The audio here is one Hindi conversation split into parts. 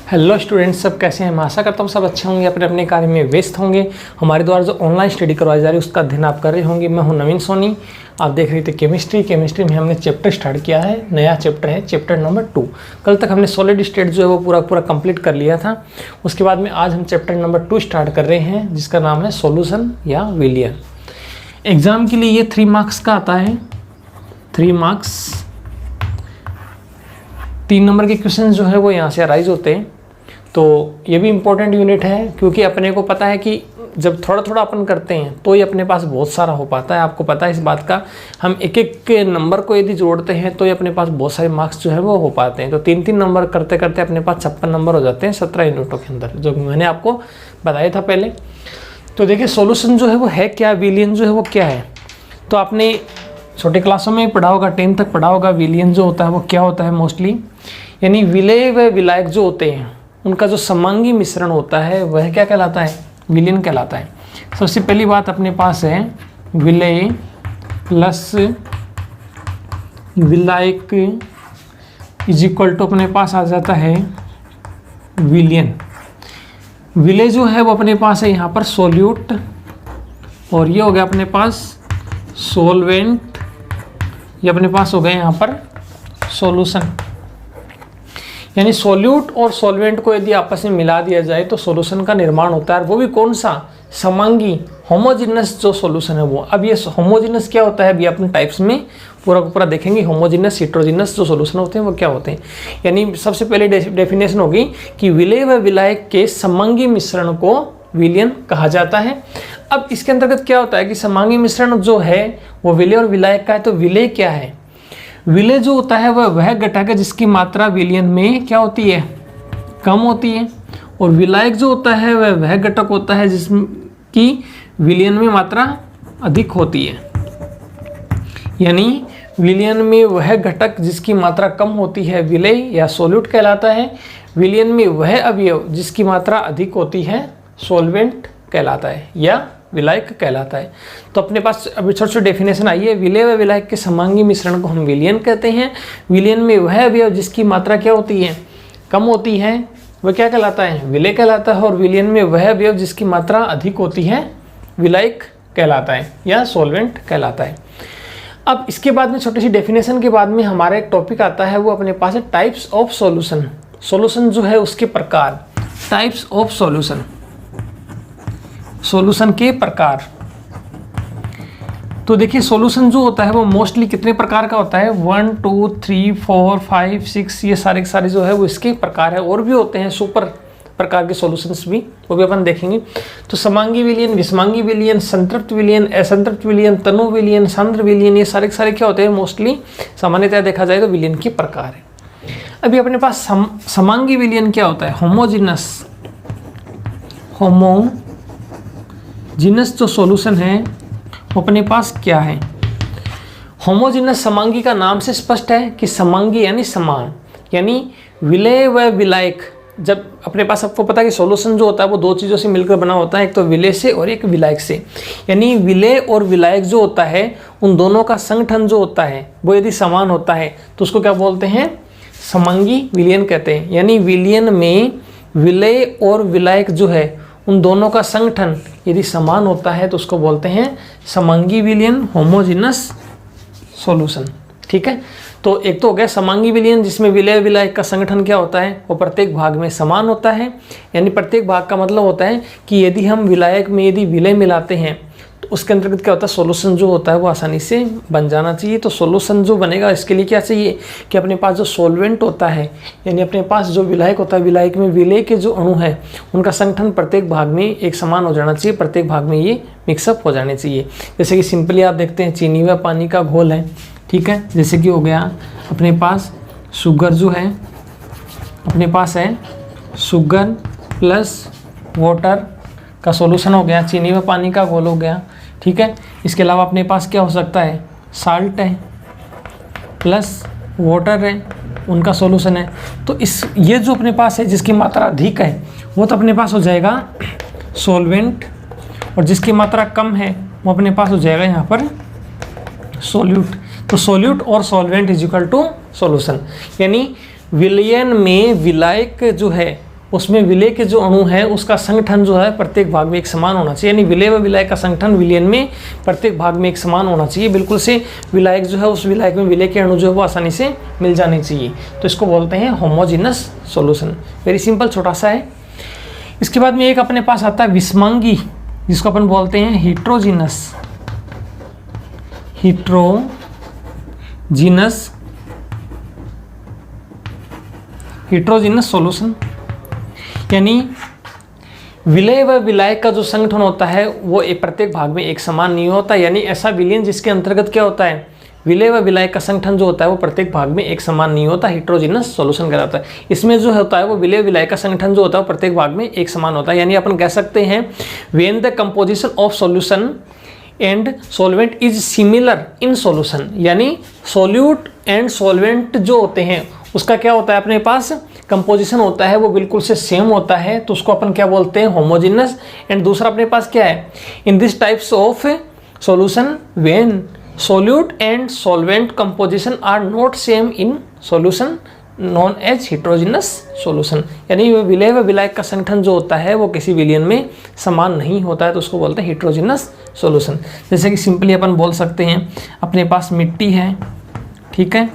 हेलो स्टूडेंट्स, सब कैसे हैं। मैं आशा करता हूँ सब अच्छे होंगे, अपने अपने कार्य में व्यस्त होंगे। हमारे द्वारा जो ऑनलाइन स्टडी करवाई जा रही है उसका अध्ययन आप कर रहे होंगे। मैं हूँ नवीन सोनी। आप देख रहे थे केमिस्ट्री में हमने चैप्टर स्टार्ट किया है। नया चैप्टर है चैप्टर नंबर 2। कल तक हमने सॉलिड स्टेट जो है वो पूरा कंप्लीट कर लिया था। उसके बाद में आज हम चैप्टर नंबर 2 स्टार्ट कर रहे हैं, जिसका नाम है सॉल्यूशन या विलियन। एग्जाम के लिए ये 3 मार्क्स का आता है। 3 मार्क्स, 3 नंबर के क्वेश्चन जो है वो यहाँ से अराइज होते हैं। तो ये भी इम्पोर्टेंट यूनिट है, क्योंकि अपने को पता है कि जब थोड़ा थोड़ा अपन करते हैं तो ये अपने पास बहुत सारा हो पाता है। आपको पता है इस बात का। हम एक एक नंबर को यदि जोड़ते हैं तो ये अपने पास बहुत सारे मार्क्स जो है वो हो पाते हैं। तो 3-3 नंबर करते करते अपने पास 56 नंबर हो जाते हैं 17 यूनिटों के अंदर, जो मैंने आपको बताया था पहले। तो देखिए सोल्यूशन जो है वो है क्या, विलियन जो है वो क्या है। तो आपने छोटे क्लासों में पढ़ा होगा, 10 तक पढ़ा होगा। विलियन जो होता है वो क्या होता है मोस्टली, यानी विलेय व विलायक जो होते हैं उनका जो समांगी मिश्रण होता है वह क्या कहलाता है, विलियन कहलाता है। सबसे पहली बात अपने पास है विलेय प्लस विलायक इज इक्वल टू अपने पास आ जाता है विलियन। विलेय जो है वो अपने पास है यहाँ पर सोल्यूट, और ये हो गया अपने पास सोलवेंट, ये अपने पास हो गए यहाँ पर सॉल्यूशन। यानी सोल्यूट और सॉल्वेंट को यदि आपस में मिला दिया जाए तो सॉल्यूशन का निर्माण होता है। वो भी कौन सा, समांगी होमोजिनस जो सॉल्यूशन है वो। अब ये होमोजिनस क्या होता है अभी अपने टाइप्स में पूरा देखेंगे। होमोजिनस, हेटेरोजिनस जो सॉल्यूशन होते हैं वो क्या होते हैं। यानी सबसे पहले डेफिनेशन होगी कि विलेय व विलायक के समांगी मिश्रण को विलियन कहा जाता है। अब इसके अंतर्गत क्या होता है कि समांगी मिश्रण जो है वो विलेय और विलायक का है। तो विलेय क्या है, विलेय जो होता है वह घटक है जिसकी मात्रा विलियन में क्या होती है, कम होती है। और विलायक जो होता है वह घटक होता है जिसकी विलियन में मात्रा अधिक होती है। यानी विलियन में वह घटक जिसकी मात्रा कम होती है विलेय या सोल्यूट कहलाता है। विलियन में वह अवयव जिसकी मात्रा अधिक होती है सॉल्वेंट कहलाता है या विलायक कहलाता है। तो अपने पास अभी छोटे छोटे डेफिनेशन आई है। विलेय व विलायक के समांगी मिश्रण को हम विलियन कहते हैं। विलियन में वह अवयव जिसकी मात्रा क्या होती है, कम होती है, वह क्या कहलाता है, विलेय कहलाता है। और विलियन में वह अवयव जिसकी मात्रा अधिक होती है विलायक कहलाता है या सॉल्वेंट कहलाता है। अब इसके बाद में छोटी सी डेफिनेशन के बाद में हमारा एक टॉपिक आता है, वो अपने पास है टाइप्स ऑफ सॉल्यूशन। सॉल्यूशन जो है उसके प्रकार, टाइप्स ऑफ सॉल्यूशन, सॉल्यूशन के प्रकार। तो देखिए सॉल्यूशन जो होता है वो मोस्टली कितने प्रकार का होता है, 1 2 3 4 5 6, ये सारे जो है वो इसके प्रकार है। और भी होते हैं सुपर प्रकार के सॉल्यूशंस भी, वो भी अपन देखेंगे। तो समांगी विलियन, विषमांगी विलियन, संतृप्त विलियन, असंतृप्त विलियन, तनु विलियन, सांद्र विलियन, ये सारे क्या होते हैं मोस्टली सामान्यतः देखा जाए तो विलियन के प्रकार है। अभी अपने पास समांगी विलियन क्या होता है, होमोजिनस जो सॉल्यूशन है वो अपने पास क्या है। होमोजिनस समांगी का नाम से स्पष्ट है कि समांगी यानी समान, यानी विलेय व विलायक। जब अपने पास आपको पता है कि सॉल्यूशन जो होता है वो 2 चीज़ों से मिलकर बना होता है, एक तो विलेय से और एक विलायक से। यानी विलेय और विलायक जो होता है उन दोनों का संगठन जो होता है वो यदि समान होता है तो उसको क्या बोलते हैं, समांगी विलियन कहते हैं। यानी विलियन में विलेय और विलायक जो है उन दोनों का संगठन यदि समान होता है तो उसको बोलते हैं समांगी विलियन, होमोजिनस सॉल्यूशन। ठीक है, तो एक तो हो गया समांगी विलियन जिसमें विलेय विलायक का संगठन क्या होता है, वो प्रत्येक भाग में समान होता है। यानी प्रत्येक भाग का मतलब होता है कि यदि हम विलायक में यदि विलेय मिलाते हैं तो उसके अंतर्गत क्या होता है, सॉल्यूशन जो होता है वो आसानी से बन जाना चाहिए। तो सॉल्यूशन जो बनेगा इसके लिए क्या चाहिए कि अपने पास जो सॉल्वेंट होता है, यानी अपने पास जो विलायक होता है, विलायक में विलेय के जो अणु है उनका संगठन प्रत्येक भाग में एक समान हो जाना चाहिए, प्रत्येक भाग में ये मिक्सअप हो जाने चाहिए। जैसे कि सिंपली आप देखते हैं चीनी व पानी का घोल है, ठीक है, जैसे कि हो गया अपने पास शुगर जो है, अपने पास है शुगर प्लस वाटर का सॉल्यूशन हो गया, चीनी व पानी का घोल हो गया। ठीक है, इसके अलावा अपने पास क्या हो सकता है, साल्ट है प्लस वाटर है, उनका सॉल्यूशन है। तो ये जो अपने पास है जिसकी मात्रा अधिक है वो तो अपने पास हो जाएगा सॉल्वेंट, और जिसकी मात्रा कम है वो अपने पास हो जाएगा यहाँ पर सोल्यूट। तो सोल्यूट और solvent is equal to solution. यानी विलयन में विलायक जो है उसमें विलय के जो अणु है उसका संगठन जो है प्रत्येक भाग में एक समान होना चाहिए, यानी विलय व विलायक का संगठन विलयन में प्रत्येक भाग में एक समान होना चाहिए। बिल्कुल से विलायक जो है उस विलायक में विलय के अणु जो है वो आसानी से मिल जाने चाहिए, तो इसको बोलते हैं होमोजेनस सॉल्यूशन। वेरी सिंपल, छोटा सा है। इसके बाद में एक अपने पास आता है विषमांगी, जिसको अपन बोलते हैं हेट्रोजीनस सॉल्यूशन। यानी विलय व विलायक का जो संगठन होता है वो एक प्रत्येक भाग में एक समान नहीं होता, यानी ऐसा विलयन जिसके अंतर्गत क्या होता है, विलय व विलायक का संगठन जो होता है वो प्रत्येक भाग में एक समान नहीं होता, हेट्रोजीनस सॉल्यूशन कहलाता है। इसमें जो होता है वो विलय विलायक का संगठन जो होता है वो प्रत्येक भाग में एक समान होता है, यानी अपन कह सकते हैं when the composition of solution and solvent is similar in solution, यानी सॉल्यूट एंड सॉल्वेंट जो होते हैं उसका क्या होता है, अपने पास कंपोजिशन होता है वो बिल्कुल से सेम होता है, तो उसको अपन क्या बोलते हैं, होमोजेनस। एंड दूसरा अपने पास क्या है, in this types of solution when solute and solvent composition are not same in solution known as heterogeneous solution, यानी विलय व विलायक का संगठन जो होता है वो किसी विलयन में समान नहीं होता है, तो उसको बोलते हैं हेट्रोजीनस सॉल्यूशन। जैसे कि सिंपली अपन बोल सकते हैं अपने पास मिट्टी है, ठीक है,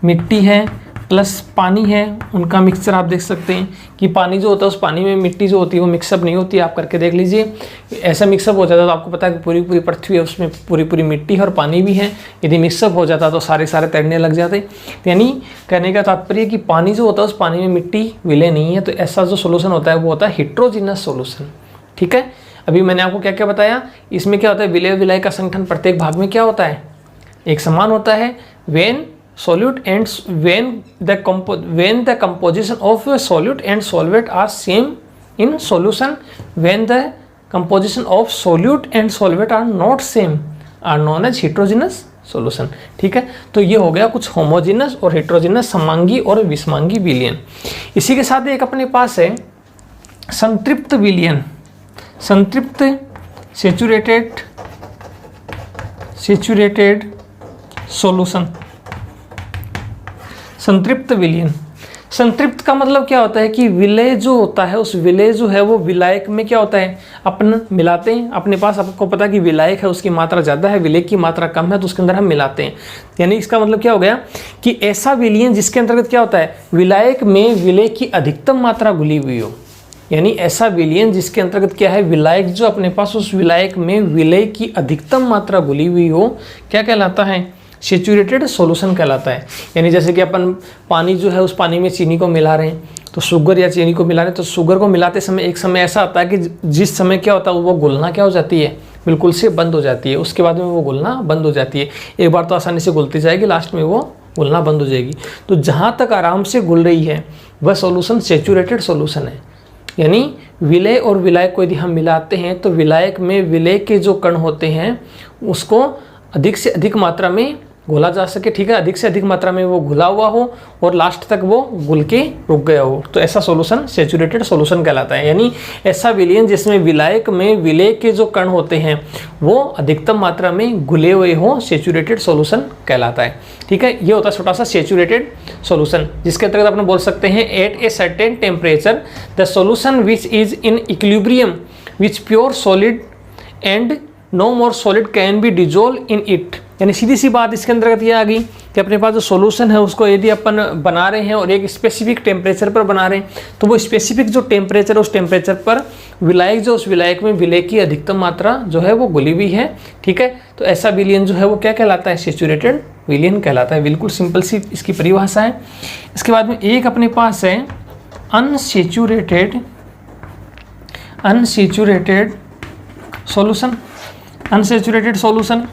मिट्टी है प्लस पानी है, उनका मिक्सचर आप देख सकते हैं कि पानी जो होता है उस पानी में मिट्टी जो होती है वो मिक्सअप नहीं होती है, आप करके देख लीजिए। ऐसा मिक्सअप हो जाता है तो आपको पता है कि पूरी पूरी पृथ्वी है उसमें पूरी पूरी मिट्टी है और पानी भी है, यदि मिक्सअप हो जाता तो सारे तैरने लग जाते। यानी कहने का तात्पर्य कि पानी जो होता है उस पानी में मिट्टी विलय नहीं है, तो ऐसा जो सोल्यूशन होता है वो होता है हेट्रोजीनस सोल्यूशन, ठीक है। अभी मैंने आपको क्या क्या बताया, इसमें क्या होता है, विलय विलायक का संगठन प्रत्येक भाग में क्या होता है, एक समान होता है। When solute and when the composition of a solute and solvent are same in solution, when the composition of solute and solvent are not same are known as heterogeneous solution, ठीक है। तो ये हो गया कुछ होमोजेनस और हेट्रोजेनस समांगी और विषमांगी विलयन। इसी के साथ एक अपने पास है संतृप्त विलयन, संतृप्त सैचुरेटेड सॉल्यूशन। संतृप्त विलयन, संतृप्त का मतलब क्या होता है कि विलय जो होता है उस विलय जो है वो विलायक में क्या होता है, अपन मिलाते हैं। अपने पास आपको पता है कि विलायक है उसकी मात्रा ज़्यादा है, विलय की मात्रा कम है, तो उसके अंदर हम मिलाते हैं। यानी इसका मतलब क्या हो गया कि ऐसा विलयन जिसके अंतर्गत क्या होता है, विलायक में विलय की अधिकतम मात्रा घुली हुई हो, यानी ऐसा विलयन जिसके अंतर्गत क्या है, विलायक जो अपने पास उस विलायक में विलय की अधिकतम मात्रा घुली हुई हो, क्या कहलाता है, सैचुरेटेड सॉल्यूशन कहलाता है। यानी जैसे कि अपन पानी जो है उस पानी में चीनी को मिला रहे हैं, तो शुगर या चीनी को मिला रहे हैं, तो शुगर को मिलाते समय एक समय ऐसा आता है कि जिस समय क्या होता है वो घुलना क्या हो जाती है, बिल्कुल से बंद हो जाती है, उसके बाद में वो घुलना बंद हो जाती है। एक बार तो आसानी से घुलती जाएगी, लास्ट में वो घुलना बंद हो जाएगी। तो जहाँ तक आराम से घुल रही है वह सॉल्यूशन सैचुरेटेड सॉल्यूशन है। यानी विलय और विलायक को यदि हम मिलाते हैं तो विलायक में विलय के जो कण होते हैं उसको अधिक से अधिक मात्रा में घोला जा सके, ठीक है, अधिक से अधिक मात्रा में वो घुला हुआ हो और लास्ट तक वो घुल के रुक गया हो, तो ऐसा सॉल्यूशन सैचुरेटेड सॉल्यूशन कहलाता है। यानी ऐसा विलयन जिसमें विलायक में विलय के जो कण होते हैं वो अधिकतम मात्रा में घुले हुए हो, सैचुरेटेड सॉल्यूशन कहलाता है, ठीक है। ये होता है छोटा सा सैचुरेटेड सॉल्यूशन, जिसके अंतर्गत अपन बोल सकते हैं at a certain temperature the solution which is in equilibrium which pure solid and no more solid can be dissolve in it. यानी सीधी सी बात इसके अंतर्गत ये आ गई कि अपने पास जो सॉल्यूशन है उसको यदि अपन बना रहे हैं और एक स्पेसिफिक टेम्परेचर पर बना रहे हैं, तो वो स्पेसिफिक जो टेम्परेचर उस टेम्परेचर पर विलायक जो उस विलायक में विलय की अधिकतम मात्रा जो है वो घुली हुई है, ठीक है। तो ऐसा विलयन जो है वो क्या कहलाता है, सैचुरेटेड विलयन कहलाता है। बिल्कुल सिंपल सी इसकी परिभाषा है। इसके बाद में एक अपने पास है unsaturated solution. Unsaturated solution,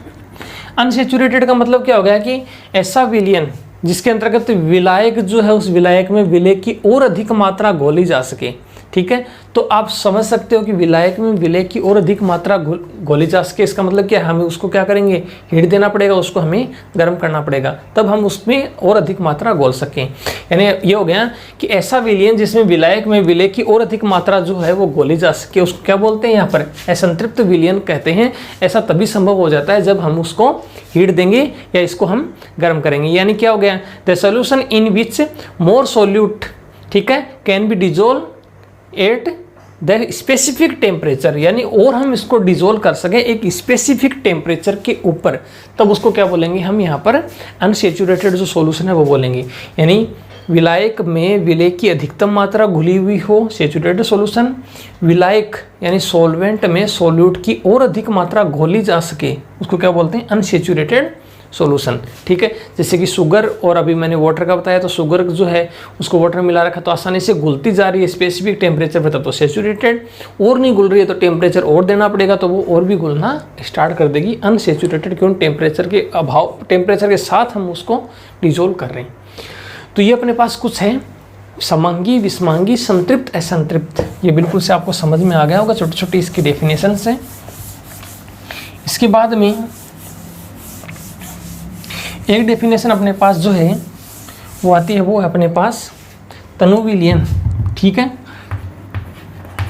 unsaturated का मतलब क्या हो गया कि ऐसा विलयन जिसके अंतर्गत विलायक जो है उस विलायक में विलय की और अधिक मात्रा घोली जा सके, ठीक है। तो आप समझ सकते हो कि विलायक में विलय की और अधिक मात्रा घोली जा सके, इसका मतलब क्या है, हमें उसको क्या करेंगे, हीट देना पड़ेगा, उसको हमें गर्म करना पड़ेगा, तब हम उसमें और अधिक मात्रा घोल सकें। यानी ये हो गया कि ऐसा विलयन जिसमें विलायक में विलय की और अधिक मात्रा जो है वो घोली जा सके, उसको क्या बोलते हैं यहाँ पर, असंतृप्त विलयन कहते हैं। ऐसा तभी संभव हो जाता है जब हम उसको हीट देंगे या इसको हम गर्म करेंगे। यानी क्या हो गया, the solution in which more solute, ठीक है, can be dissolve at the specific temperature, यानी और हम इसको डिजोल्व कर सकें एक स्पेसिफिक टेम्परेचर के ऊपर, तब उसको क्या बोलेंगे हम यहाँ पर अनसेचुरेटेड जो सॉल्यूशन है वो बोलेंगे। यानी विलायक में विलेय की अधिकतम मात्रा घुली हुई हो, सेचुरेटेड सॉल्यूशन। विलायक यानी सॉल्वेंट में सॉल्यूट की और अधिक मात्रा घोली जा सके, उसको क्या बोलते हैं अनसेचुरेटेड सॉल्यूशन। ठीक है, जैसे कि शुगर और अभी मैंने वाटर का बताया, तो शुगर जो है उसको वाटर में मिला रखा तो आसानी से घुलती जा रही है स्पेसिफिक टेम्परेचर पर, तब तो सेचुरेटेड। और नहीं घुल रही है तो टेम्परेचर और देना पड़ेगा, तो वो और भी घुलना स्टार्ट कर देगी अनसेचुरेटेड। क्यों? टेम्परेचर के अभाव, टेम्परेचर के साथ हम उसको डिजोल्व कर रहे हैं। तो ये अपने पास कुछ है समांगी, विषमांगी, संतृप्त, असंतृप्त। ये बिल्कुल से आपको समझ में आ गया होगा छोटी छोटी इसकी डेफिनेशन से। इसके बाद में एक डेफिनेशन अपने पास जो है वो आती है, वो है अपने पास तनु विलयन। ठीक है,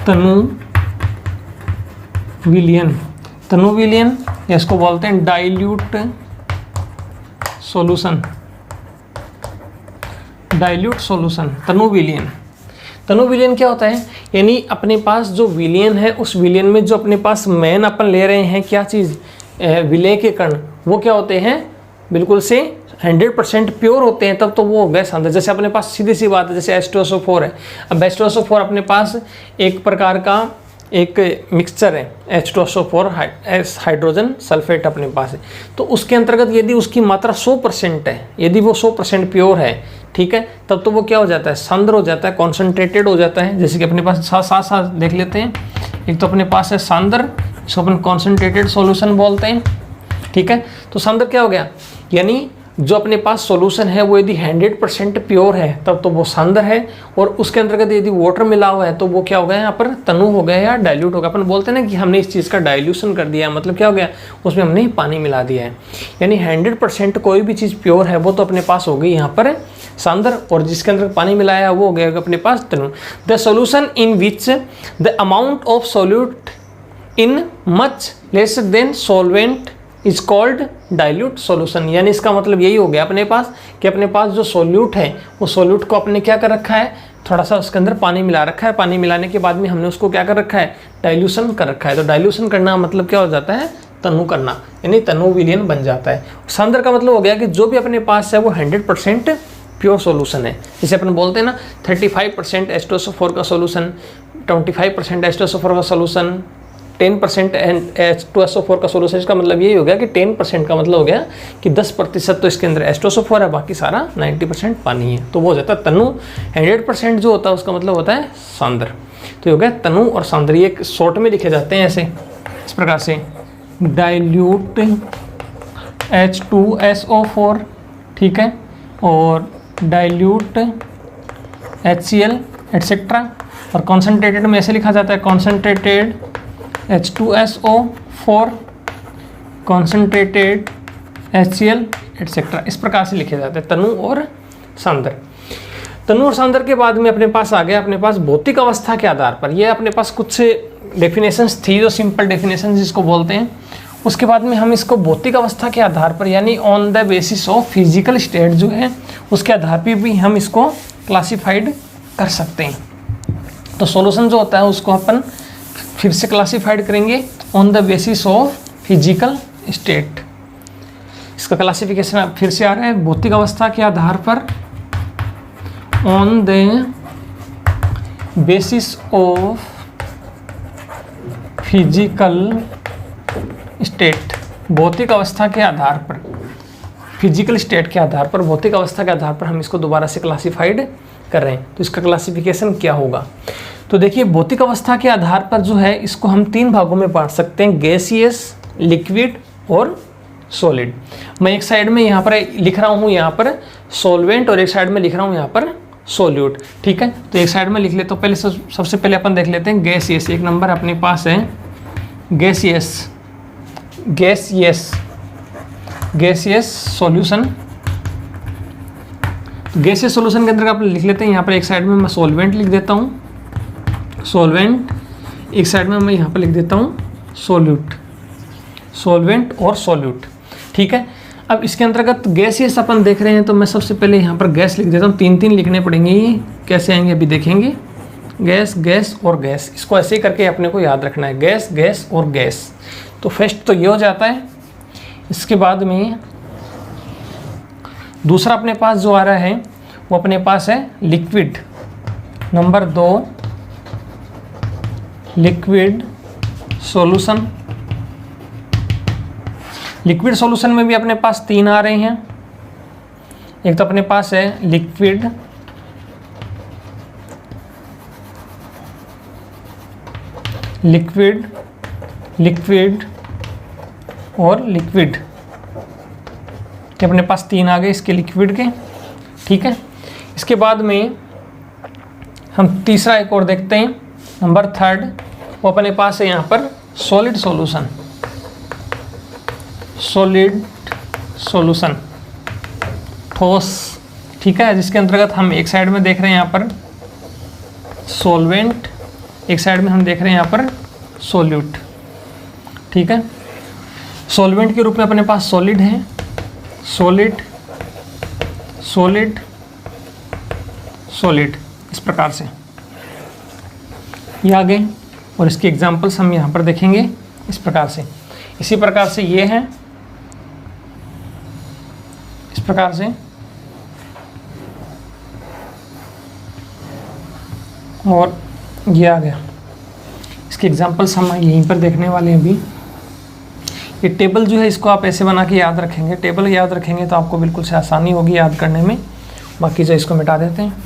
तनु विलयन, तनु विलयन या इसको बोलते हैं डाइल्यूट सॉल्यूशन, डाइल्यूट सॉल्यूशन, तनु विलयन। तनु विलयन क्या होता है? यानी अपने पास जो विलयन है उस विलयन में जो अपने पास मेन अपन ले रहे हैं क्या चीज़, विलय के कण, वो क्या होते हैं बिल्कुल से 100% प्योर होते हैं, तब तो वो गैस अंदर। जैसे अपने पास सीधी सी बात है, जैसे H2SO4 है। अब H2SO4 अपने पास एक प्रकार का एक मिक्सचर है, H2SO4 हाइड्रोजन सल्फेट अपने पास है। तो उसके अंतर्गत यदि उसकी मात्रा 100% है, यदि वो 100% प्योर है, ठीक है, तब तो वो क्या हो जाता है, सांद्र हो जाता है, कॉन्सेंट्रेटेड हो जाता है। जैसे कि अपने पास साथ साथ देख लेते हैं। एक तो अपने पास है सांद्र, इसको अपन कॉन्सेंट्रेटेड सॉल्यूशन बोलते हैं। ठीक है, तो सांद्र क्या हो गया, यानी जो अपने पास सॉल्यूशन है वो यदि 100% प्योर है तब तो वो सांद्र है, और उसके अंतर्गत यदि वाटर मिला हुआ है तो वो क्या हो गया, यहाँ पर तनु हो गया या डाइल्यूट हो गया। अपन बोलते हैं ना कि हमने इस चीज़ का डाइल्यूशन कर दिया है, मतलब क्या हो गया, उसमें हमने पानी मिला दिया है। यानी 100% कोई भी चीज़ प्योर है वो तो अपने पास हो गई यहाँ पर सांद्र, और जिसके अंदर पानी मिलाया वो हो गया अपने पास तनु। The solution in which the amount of solute in much less than solvent is called dilute solution. यानी इसका मतलब यही हो गया अपने पास कि अपने पास जो सॉल्यूट है वो सॉल्यूट को अपने क्या कर रखा है, थोड़ा सा उसके अंदर पानी मिला रखा है। पानी मिलाने के बाद में हमने उसको क्या कर रखा है, डाइल्यूशन कर रखा है। तो डाइल्यूशन करना मतलब क्या हो जाता है, तनु करना, यानी तनु विलयन बन जाता है। सांद्र का मतलब हो गया कि जो भी अपने पास है वो 100% प्योर सॉल्यूशन है। जैसे अपन बोलते हैं ना 35% H2SO4 का सॉल्यूशन, 25% H2SO4 का सॉल्यूशन, 10% H2SO4 का सॉल्यूशन। इसका मतलब यही हो गया कि 10% का मतलब हो गया कि 10% तो इसके अंदर H2SO4 है, बाकी सारा 90% पानी है। तो वो हो जाता है तनु। 100% जो होता है उसका मतलब होता है सांद्र। तो हो गया तनु और सांद्र, ये शॉर्ट में लिखे जाते हैं ऐसे इस प्रकार से, डाइल्यूट H2SO4, ठीक है, और डाइल्यूट HCl एटसेट्रा। और कॉन्सेंट्रेटेड में ऐसे लिखा जाता है, concentrated H2SO4, concentrated HCl etcetera. इस प्रकार से लिखे जाते हैं तनु और सांद्र। तनु और सांद्र के बाद में अपने पास आ गया अपने पास भौतिक अवस्था के आधार पर। ये अपने पास कुछ डेफिनेशंस थी जो सिंपल डेफिनेशन जिसको बोलते हैं। उसके बाद में हम इसको भौतिक अवस्था के आधार पर, यानी on the basis of physical state जो है उसके आधार पर भी हम इसको क्लासिफाइड कर सकते हैं। तो सॉल्यूशन जो होता है उसको अपन फिर से क्लासिफाइड करेंगे on the basis of physical state. इसका क्लासिफिकेशन फिर से आ रहा है, भौतिक अवस्था के आधार पर, on the basis of physical state, भौतिक अवस्था के आधार पर, फिजिकल स्टेट के आधार पर, भौतिक अवस्था के आधार पर हम इसको दोबारा से क्लासिफाइड कर रहे हैं। तो इसका क्लासिफिकेशन क्या होगा, तो देखिए भौतिक अवस्था के आधार पर जो है इसको हम 3 भागों में बांट सकते हैं, गैसियस, लिक्विड और सॉलिड। मैं एक साइड में यहाँ पर लिख रहा हूँ यहाँ पर सॉल्वेंट, और एक साइड में लिख रहा हूँ यहाँ पर सॉल्यूट। ठीक है, तो एक साइड में लिख लेते, तो पहले सबसे पहले अपन देख लेते हैं गैसियस। एक नंबर अपने पास है gaseous, gaseous, gaseous solution. Gaseous solution के अंदर आप लिख लेते हैं, यहाँ पर एक साइड में मैं सॉल्वेंट लिख देता हूँ, सॉल्वेंट, एक साइड में मैं यहाँ पर लिख देता हूँ सॉल्यूट, सॉल्वेंट और सॉल्यूट। ठीक है, अब इसके अंतर्गत गैसियस अपन देख रहे हैं, तो मैं सबसे पहले यहाँ पर गैस लिख देता हूँ। 3 लिखने पड़ेंगे, ये कैसे आएंगे अभी देखेंगे। गैस, गैस और गैस, इसको ऐसे ही करके अपने को याद रखना है, गैस, गैस और गैस। तो फर्स्ट तो ये हो जाता है। इसके बाद में दूसरा अपने पास जो आ रहा है वो अपने पास है liquid. Number 2 liquid solution. Liquid solution में भी अपने पास 3 आ रहे हैं। एक तो अपने पास है लिक्विड, लिक्विड, लिक्विड और लिक्विड, ये अपने पास 3 आ गए इसके लिक्विड के, ठीक है। इसके बाद में हम तीसरा एक और देखते हैं, नंबर 3 वो अपने पास है यहाँ पर सॉलिड सॉल्यूशन। सॉलिड सॉल्यूशन, ठोस, ठीक है, जिसके अंतर्गत हम एक साइड में देख रहे हैं यहाँ पर सॉल्वेंट, एक साइड में हम देख रहे हैं यहाँ पर सॉल्यूट, ठीक है। सॉल्वेंट के रूप में अपने पास सॉलिड है, सॉलिड, सॉलिड, सॉलिड, इस प्रकार से ये आ गए। और इसके एग्जांपल्स हम यहाँ पर देखेंगे इस प्रकार से। इसी प्रकार से ये है, इस प्रकार से, और ये आ गया। इसके एग्जांपल्स हम यहीं पर देखने वाले हैं अभी। ये टेबल जो है इसको आप ऐसे बना के याद रखेंगे, टेबल याद रखेंगे तो आपको बिल्कुल से आसानी होगी याद करने में। बाकी जो इसको मिटा देते हैं।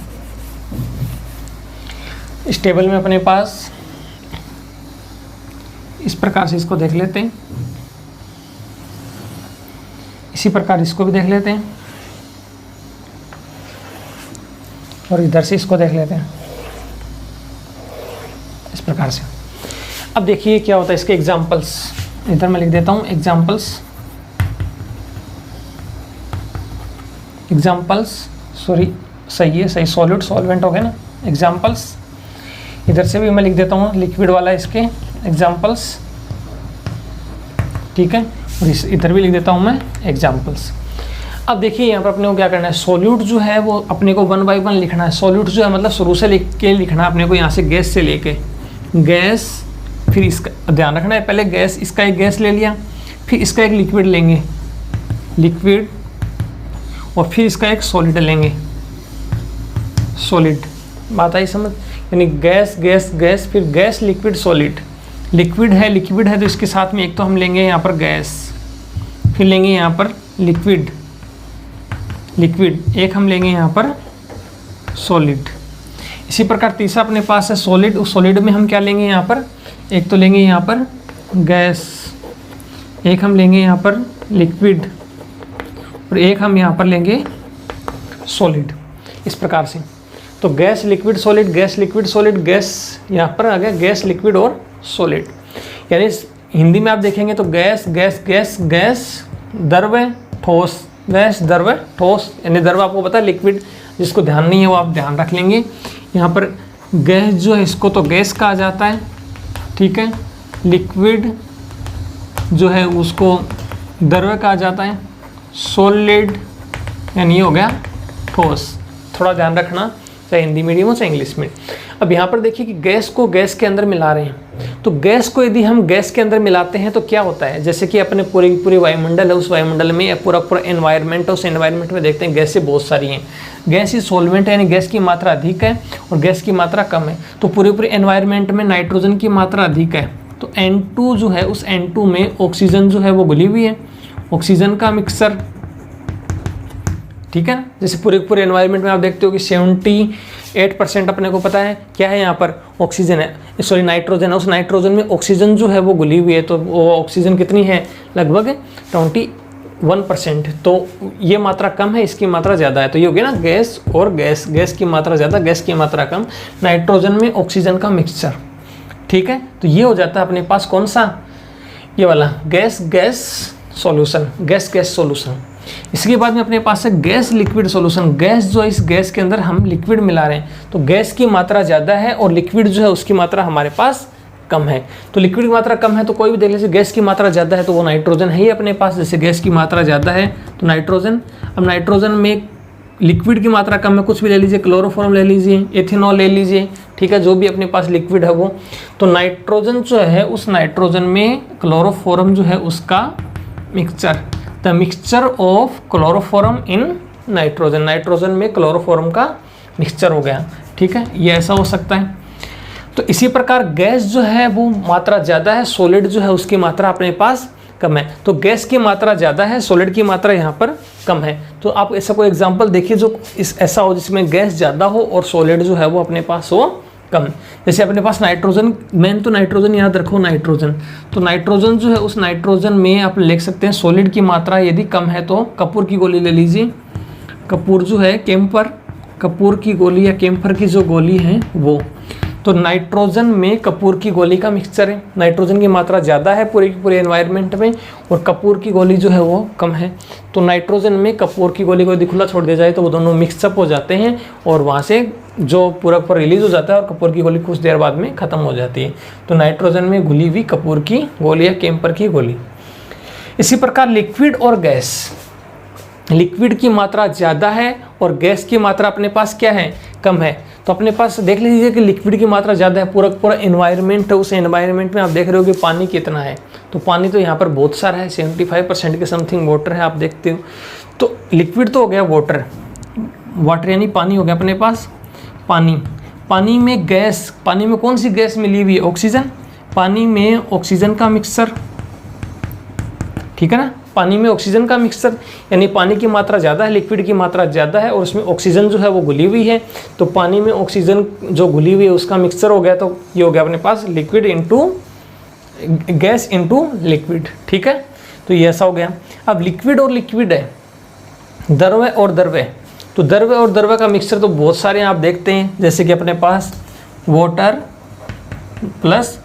इस टेबल में अपने पास इस प्रकार से इसको देख लेते हैं, इसी प्रकार इसको भी देख लेते हैं, और इधर से इसको देख लेते हैं इस प्रकार से। अब देखिए क्या होता है इसके एग्जांपल्स, इधर मैं लिख देता हूँ एग्जांपल्स, एग्जांपल्स, सॉरी सही है, सही, सॉलिड सॉल्वेंट हो गया ना, एग्जांपल्स। इधर से भी मैं लिख देता हूँ लिक्विड वाला इसके एग्जांपल्स, ठीक है, और इधर भी लिख देता हूँ मैं एग्जांपल्स। अब देखिए यहाँ पर अपने को क्या करना है, सॉल्यूट जो है वो अपने को 1 बाय 1 लिखना है। सॉल्यूट जो है मतलब शुरू से लिख के लिखना है अपने को, यहाँ से गैस से लेके गैस, फिर इसका ध्यान रखना है, पहले गैस, इसका एक गैस ले लिया, फिर इसका एक लिक्विड लेंगे, लिक्विड, और फिर इसका एक सॉलिड लेंगे, सॉलिड। बात आई समझ? यानी गैस, गैस, गैस, फिर गैस, लिक्विड, सॉलिड। लिक्विड है तो इसके साथ में एक तो हम लेंगे यहाँ पर गैस, फिर लेंगे यहाँ पर लिक्विड, लिक्विड, एक हम लेंगे यहाँ पर सॉलिड। इसी प्रकार तीसरा अपने पास है सॉलिड। उस सॉलिड में हम क्या लेंगे यहाँ पर, एक तो लेंगे यहाँ पर गैस, एक हम लेंगे यहाँ पर लिक्विड, और एक हम यहाँ पर लेंगे सॉलिड, इस प्रकार से। तो gas, liquid, solid, gas, liquid, solid, gas, यहाँ पर आ गया गैस, लिक्विड और सॉलिड। यानी हिंदी में आप देखेंगे तो गैस, गैस, गैस, गैस, द्रव्य, ठोस, गैस, द्रव्य, ठोस, यानी द्रव्य आपको पता है, लिक्विड जिसको ध्यान नहीं है वो आप ध्यान रख लेंगे। यहाँ पर गैस जो है इसको तो गैस कहा जाता है, ठीक है, लिक्विड जो है उसको द्रव्य कहा जाता है, सॉलिड यानी हो गया ठोस। थोड़ा ध्यान रखना, चाहे हिंदी मीडियम हो चाहे इंग्लिश में। अब यहाँ पर देखिए कि गैस को गैस के अंदर मिला रहे हैं, तो गैस को यदि हम गैस के अंदर मिलाते हैं तो क्या होता है, जैसे कि अपने पूरी वायुमंडल है, उस वायुमंडल में या पूरा एनवायरनमेंट है, उस एनवायरनमेंट में देखते हैं गैसें बहुत सारी हैं। गैस ही सॉल्वेंट है, यानी गैस की मात्रा अधिक है और गैस की मात्रा कम है। तो पूरे एनवायरनमेंट में नाइट्रोजन की मात्रा अधिक है, तो N2 जो है उस N2 में ऑक्सीजन जो है वो घुली हुई है, ऑक्सीजन का मिक्सचर, ठीक है ना। जैसे पूरे एनवायरनमेंट में आप देखते हो कि 78% अपने को पता है क्या है, यहाँ पर ऑक्सीजन है, सॉरी नाइट्रोजन है, उस नाइट्रोजन में ऑक्सीजन जो है वो घुली हुई है। तो वो ऑक्सीजन कितनी है, लगभग 21%। तो ये मात्रा कम है, इसकी मात्रा ज़्यादा है, तो ये हो गया ना गैस और गैस, गैस की मात्रा ज़्यादा, गैस की मात्रा कम, नाइट्रोजन में ऑक्सीजन का मिक्सचर, ठीक है। तो ये हो जाता है अपने पास कौन सा, ये वाला gas gas solution, gas gas solution. इसके बाद में अपने पास है गैस लिक्विड सॉल्यूशन। गैस जो है, इस गैस के अंदर हम लिक्विड मिला रहे हैं, तो गैस की मात्रा ज़्यादा है और लिक्विड जो है उसकी मात्रा हमारे पास कम है। तो लिक्विड की मात्रा कम है तो कोई भी देख लीजिए, गैस की मात्रा ज़्यादा है तो वो नाइट्रोजन है ही अपने पास। जैसे गैस की मात्रा ज़्यादा है तो नाइट्रोजन। अब नाइट्रोजन में लिक्विड की मात्रा कम है, कुछ भी ले लीजिए, क्लोरोफॉर्म ले लीजिए, एथेनॉल ले लीजिए, ठीक है, जो भी अपने पास लिक्विड है वो। तो नाइट्रोजन जो है, उस नाइट्रोजन में क्लोरोफॉर्म जो है उसका mixture, the mixture of chloroform in nitrogen, nitrogen में क्लोरोफॉर्म का मिक्सचर हो गया, ठीक है, ये ऐसा हो सकता है। तो इसी प्रकार गैस जो है वो मात्रा ज़्यादा है, सॉलिड जो है उसकी मात्रा अपने पास कम है। तो गैस की मात्रा ज़्यादा है, सॉलिड की मात्रा यहाँ पर कम है। तो आप ऐसा कोई एग्जांपल देखिए जो ऐसा हो जिसमें गैस ज़्यादा हो और सॉलिड जो है वो अपने पास हो कम। जैसे अपने पास नाइट्रोजन, मेन तो नाइट्रोजन याद रखो, नाइट्रोजन, तो नाइट्रोजन जो है उस नाइट्रोजन में आप लिख सकते हैं सॉलिड की मात्रा यदि कम है तो कपूर की गोली ले लीजिए, कपूर जो है कैम्फर, कपूर की गोली या कैम्फर की जो गोली है वो। तो नाइट्रोजन में कपूर की गोली का मिक्सचर है, नाइट्रोजन की मात्रा ज़्यादा है पूरे की पूरे एनवायरनमेंट में और कपूर की गोली जो है वो कम है। तो नाइट्रोजन में कपूर की गोली को यदि खुला छोड़ दिया जाए तो वो दोनों मिक्सअप हो जाते हैं और वहाँ से जो पूरा पर रिलीज हो जाता है और कपूर की गोली कुछ देर बाद में ख़त्म हो जाती है। तो नाइट्रोजन में घुली हुई कपूर की गोली या कैम्फर की गोली। इसी प्रकार लिक्विड और गैस, लिक्विड की मात्रा ज़्यादा है और गैस की मात्रा अपने पास क्या है, कम है। तो अपने पास देख लीजिए कि लिक्विड की मात्रा ज़्यादा है, पूरा पूरा एनवायरनमेंट है, उस एनवायरनमेंट में आप देख रहे हो कि पानी कितना है। तो पानी तो यहाँ पर बहुत सारा है, 75% के समथिंग वाटर है, आप देखते हो। तो लिक्विड तो हो गया वाटर, वाटर यानी पानी हो गया अपने पास, पानी। पानी में गैस, पानी में कौन सी गैस मिली हुई है, ऑक्सीजन, पानी में ऑक्सीजन का मिक्सचर, ठीक है ना, पानी में ऑक्सीजन का मिक्सचर, यानी पानी की मात्रा ज़्यादा है, लिक्विड की मात्रा ज़्यादा है और उसमें ऑक्सीजन जो है वो घुली हुई है। तो पानी में ऑक्सीजन जो घुली हुई है उसका मिक्सचर हो गया। तो ये हो गया अपने पास liquid into gas into liquid, ठीक है। तो ये ऐसा हो गया। अब लिक्विड और लिक्विड है, द्रव्य और द्रव्य। तो द्रव्य और द्रव्य का मिक्सचर तो बहुत सारे आप देखते हैं, जैसे कि अपने पास वाटर प्लस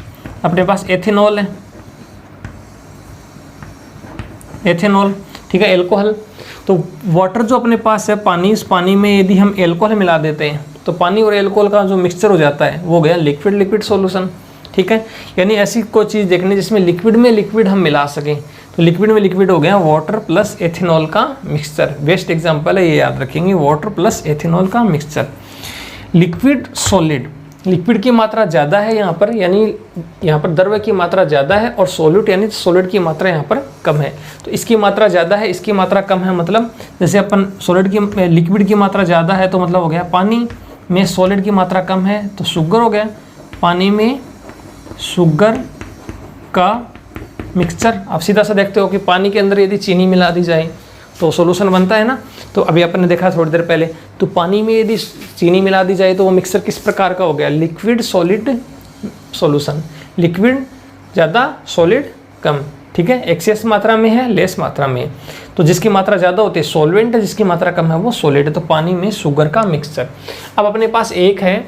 अपने पास एथेनॉल है, एथेनॉल, ठीक है, एल्कोहल। तो वाटर जो अपने पास है पानी, इस पानी में यदि हम एल्कोहल मिला देते हैं तो पानी और एल्कोहल का जो मिक्सचर हो जाता है वो गया लिक्विड लिक्विड सॉल्यूशन, ठीक है। यानी ऐसी कोई चीज़ देखनी जिसमें लिक्विड में लिक्विड हम मिला सकें। तो लिक्विड में लिक्विड हो गया वाटर प्लस एथेनॉल का मिक्सचर। बेस्ट एग्जाम्पल है, ये याद रखेंगे, वाटर प्लस एथेनॉल का मिक्सचर। लिक्विड सॉलिड, लिक्विड की मात्रा ज़्यादा है यहाँ पर, यानी यहाँ पर द्रव्य की मात्रा ज़्यादा है और सॉलिड यानी सॉलिड की मात्रा यहाँ पर कम है। तो इसकी मात्रा ज़्यादा है, इसकी मात्रा कम है, मतलब जैसे अपन सॉलिड की, लिक्विड की मात्रा ज़्यादा है तो मतलब हो गया पानी में सॉलिड की मात्रा कम है तो शुगर हो गया, पानी में शुगर का मिक्सचर। आप सीधा सा देखते हो कि पानी के अंदर यदि चीनी मिला दी जाए तो सॉल्यूशन बनता है ना। तो अभी अपन ने देखा थोड़ी देर पहले, तो पानी में यदि चीनी मिला दी जाए तो वो मिक्सचर किस प्रकार का हो गया, लिक्विड सॉलिड सॉल्यूशन। लिक्विड ज़्यादा, सॉलिड कम, ठीक है, एक्सेस मात्रा में है, लेस मात्रा में। तो जिसकी मात्रा ज़्यादा होती है सॉल्वेंट है, जिसकी मात्रा कम है वो सॉलिड है। तो पानी में शुगर का मिक्सचर। अब अपने पास एक है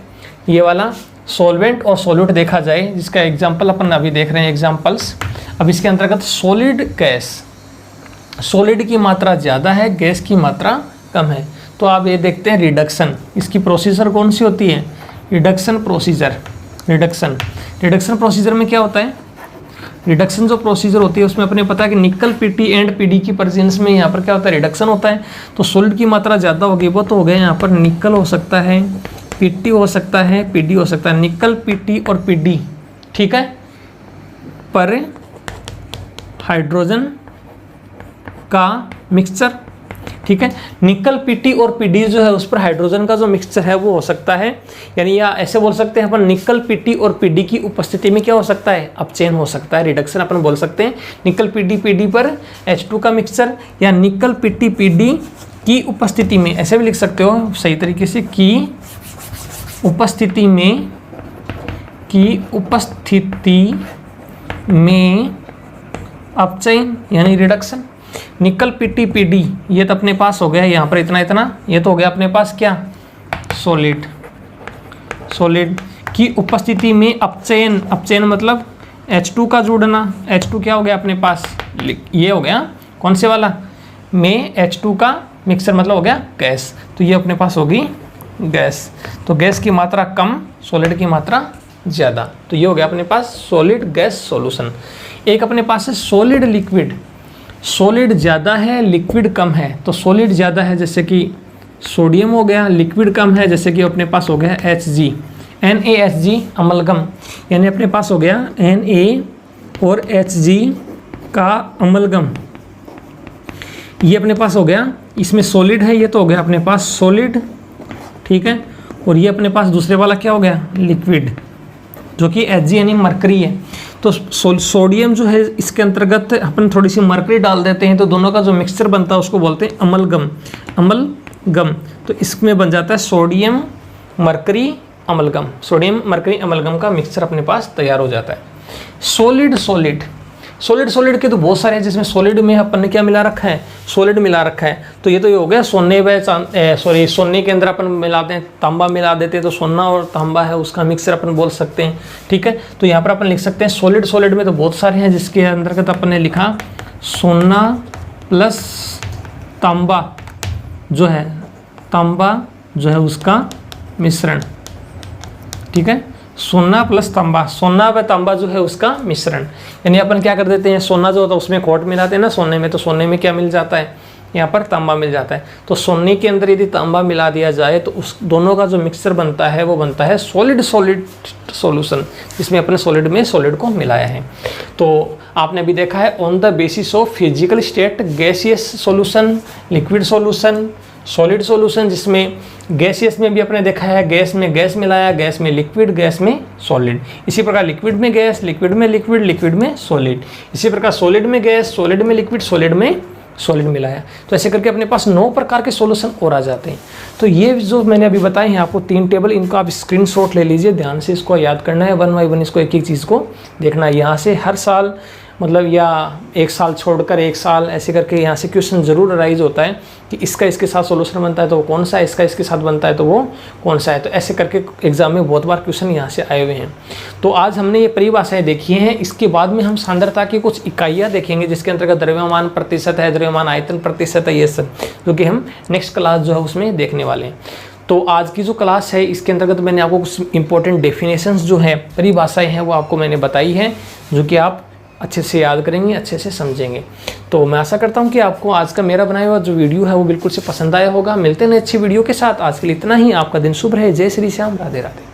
ये वाला सॉल्वेंट और सॉल्यूट देखा जाए, जिसका एग्जाम्पल अपन अभी देख रहे हैं एग्जाम्पल्स। अब इसके अंतर्गत सॉलिड गैस, सॉलिड की मात्रा ज़्यादा है, गैस की मात्रा कम है। तो आप ये देखते हैं रिडक्शन, इसकी प्रोसीजर कौन सी होती है, रिडक्शन प्रोसीजर। रिडक्शन प्रोसीजर में क्या होता है, रिडक्शन जो प्रोसीजर होती है उसमें अपने पता है कि निकल पीटी एंड पीडी की प्रेजेंस में यहाँ पर क्या होता है, रिडक्शन होता है। तो सॉलिड की मात्रा ज़्यादा होगी वो तो हो गया यहाँ पर निकल हो सकता है, पीटी हो सकता है, पीडी हो सकता है, निकल पीटी और पीडी, ठीक है, पर हाइड्रोजन का मिक्सचर, ठीक है। निकल पीटी और पीडी जो है उस पर हाइड्रोजन का जो मिक्सचर है वो हो सकता है, यानी या ऐसे बोल सकते हैं अपन निकल पीटी और पीडी की उपस्थिति में क्या हो सकता है, अपचयन हो सकता है, रिडक्शन अपन बोल सकते हैं। निकल पीडी पीडी पर H2 का मिक्सचर, या निकल पीटी पीडी की उपस्थिति में, ऐसे भी लिख सकते हो सही तरीके से, की उपस्थिति में अपचयन यानी रिडक्शन। निकल पीटी पीडी ये तो अपने पास हो गया यहाँ पर इतना इतना, ये तो हो गया अपने पास क्या, सॉलिड। सॉलिड की उपस्थिति में अपचयन, अपचयन मतलब H2 का जुड़ना, H2 क्या हो गया अपने पास, ये हो गया कौन से वाला में H2 का मिक्सर, मतलब हो गया गैस। तो ये अपने पास होगी गैस। तो गैस की मात्रा कम, सॉलिड की मात्रा ज़्यादा। तो ये हो गया अपने पास सॉलिड गैस सॉल्यूशन। एक अपने पास है सॉलिड लिक्विड। सॉलिड ज़्यादा है, लिक्विड कम है। तो सॉलिड ज़्यादा है जैसे कि सोडियम हो गया, लिक्विड कम है जैसे कि अपने पास हो गया Hg, NaHg अमलगम, यानी अपने पास हो गया Na और Hg का अमलगम, ये अपने पास हो गया। इसमें सॉलिड है, ये तो हो गया अपने पास सॉलिड, ठीक है। और ये अपने पास दूसरे वाला क्या हो गया, लिक्विड, जो कि Hg यानी मरकरी है। तो सोडियम जो है इसके अंतर्गत अपन थोड़ी सी मरकरी डाल देते हैं, तो दोनों का जो मिक्सचर बनता है उसको बोलते हैं अमलगम, अमलगम। तो इसमें बन जाता है sodium mercury amalgam, sodium mercury amalgam का मिक्सचर अपने पास तैयार हो जाता है। सॉलिड सॉलिड सॉलिड सॉलिड के तो बहुत सारे हैं, जिसमें सॉलिड में अपन ने क्या मिला रखा है, सॉलिड मिला रखा है। तो ये तो ये हो गया सोने व सोने के अंदर अपन मिलाते हैं, तांबा मिला देते हैं, तो सोना और तांबा है उसका मिक्सचर अपन बोल सकते हैं, ठीक है। तो यहाँ पर अपन लिख सकते हैं सॉलिड सॉलिड में तो बहुत सारे हैं, जिसके अंतर्गत अपन ने लिखा सोना प्लस तांबा जो है, तांबा जो है उसका मिश्रण, ठीक है। सोना प्लस तांबा, सोना व तांबा जो है उसका मिश्रण, यानी अपन क्या कर देते हैं, सोना जो होता है उसमें खोट मिलाते हैं ना सोने में, तो सोने में क्या मिल जाता है, यहाँ पर तांबा मिल जाता है। तो सोने के अंदर यदि तांबा मिला दिया जाए तो उस दोनों का जो मिक्सचर बनता है वो बनता है सॉलिड सॉलिड सॉल्यूशन, जिसमें अपने सॉलिड में सॉलिड को मिलाया है। तो आपने अभी देखा है on the basis of physical state, gaseous solution, liquid solution, solid solution, जिसमें गैसियस में भी अपने देखा है गैस में गैस मिलाया, गैस में लिक्विड, गैस में सॉलिड। इसी प्रकार लिक्विड में गैस, लिक्विड में लिक्विड, लिक्विड में सॉलिड। इसी प्रकार सॉलिड में गैस, सॉलिड में लिक्विड, सॉलिड में सॉलिड मिलाया। तो ऐसे करके अपने पास 9 प्रकार के सॉल्यूशन और आ जाते हैं। तो ये जो मैंने अभी बताए हैं आपको 3 टेबल, इनको आप स्क्रीनशॉट ले लीजिए, ध्यान से इसको याद करना है, 1 बाय 1 इसको एक एक चीज़ को देखना है। यहाँ से हर साल मतलब या एक साल छोड़कर एक साल ऐसे करके यहाँ से क्वेश्चन ज़रूर अराइज होता है कि इसका इसके साथ सॉल्यूशन बनता है तो वो कौन सा है, इसका इसके साथ बनता है तो वो कौन सा है। तो ऐसे करके एग्जाम में बहुत बार क्वेश्चन यहाँ से आए हुए हैं। तो आज हमने ये परिभाषाएं देखी हैं। इसके बाद में हम सांद्रता की कुछ इकाइयाँ देखेंगे, जिसके अंतर्गत द्रव्यमान प्रतिशत है, द्रव्यमान आयतन प्रतिशत है, ये सब जो कि हम नेक्स्ट क्लास जो है उसमें देखने वाले हैं। तो आज की जो क्लास है इसके अंतर्गत मैंने आपको कुछ इंपॉर्टेंट डेफिनेशंस जो है, परिभाषाएं हैं, वो आपको मैंने बताई है, जो कि आप अच्छे से याद करेंगे, अच्छे से समझेंगे। तो मैं आशा करता हूं कि आपको आज का मेरा बनाया हुआ जो वीडियो है वो बिल्कुल से पसंद आया होगा। मिलते हैं अच्छी वीडियो के साथ। आज के लिए इतना ही। आपका दिन शुभ रहे। जय श्री श्याम, राधे राधे।